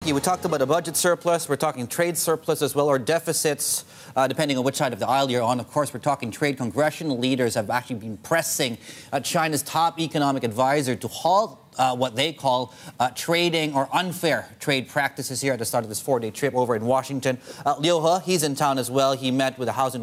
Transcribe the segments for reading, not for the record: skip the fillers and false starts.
Jackie, we talked about a budget surplus. We're talking trade surplus as well, or deficits, depending on which side of the aisle you're on. Of course, we're talking trade. Congressional leaders have actually been pressing China's top economic advisor to halt what they call trading or unfair trade practices here at the start of this 4-day trip over in Washington. Liu He, he's in town as well. He met with the House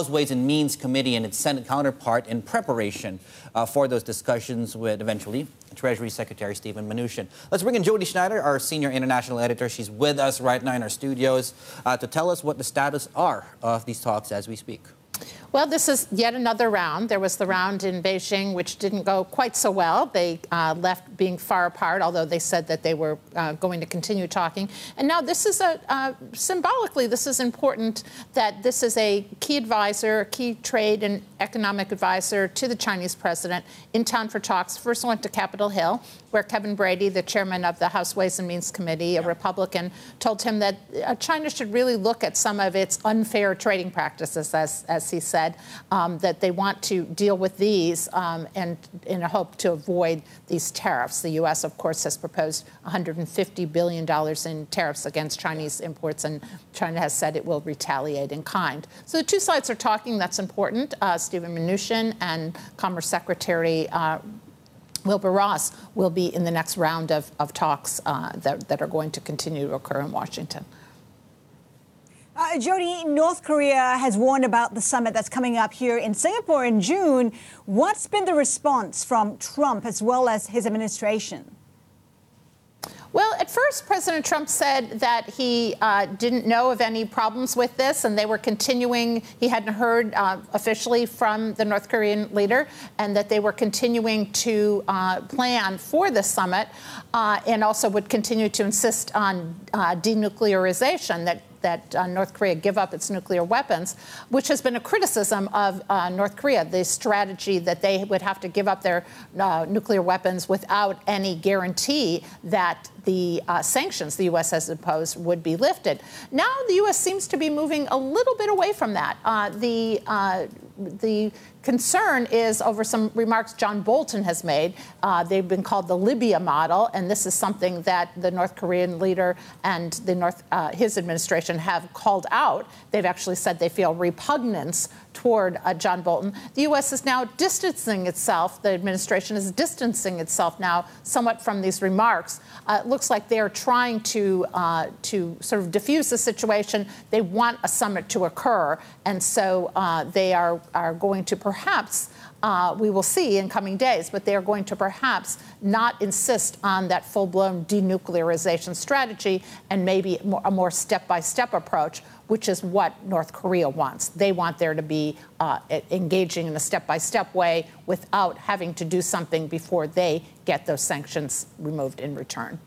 Ways and Means Committee and its Senate counterpart in preparation for those discussions with, eventually, Treasury Secretary Steven Mnuchin. Let's bring in Jodi Schneider, our senior international editor. She's with us right now in our studios to tell us what the status are of these talks as we speak. Well, this is yet another round. There was the round in Beijing, which didn't go quite so well. They left being far apart, although they said that they were going to continue talking. And now this is symbolically, this is important that this is a key advisor, key trade and economic advisor to the Chinese president in town for talks. First went to Capitol Hill, where Kevin Brady, the chairman of the House Ways and Means Committee, a Republican, told him that China should really look at some of its unfair trading practices, as he said, that they want to deal with these and in a hope to avoid these tariffs. The U.S., of course, has proposed $150 billion in tariffs against Chinese imports, and China has said it will retaliate in kind. So the two sides are talking. That's important. Steven Mnuchin and Commerce Secretary Wilbur Ross will be in the next round of talks that are going to continue to occur in Washington. Jodi, North Korea has warned about the summit that's coming up here in Singapore in June. What's been the response from Trump as well as his administration? Well, at first, President Trump said that he didn't know of any problems with this, and they were continuing. He hadn't heard officially from the North Korean leader, and that they were continuing to plan for the summit, and also would continue to insist on denuclearization, that North Korea give up its nuclear weapons, which has been a criticism of North Korea, the strategy that they would have to give up their nuclear weapons without any guarantee that the sanctions the U.S. has imposed would be lifted. Now the U.S. seems to be moving a little bit away from that. The concern is over some remarks John Bolton has made. They've been called the Libya model, and this is something that the North Korean leader and his administration have called out. They've actually said they feel repugnance toward John Bolton. The U.S. is now distancing itself. The administration is distancing itself now somewhat from these remarks. It looks like they are trying to sort of diffuse the situation. They want a summit to occur, and so they are going to perhaps, we will see in coming days, but they are going to perhaps not insist on that full-blown denuclearization strategy and maybe a more step-by-step approach, which is what North Korea wants. They want there to be engaging in a step-by-step way without having to do something before they get those sanctions removed in return.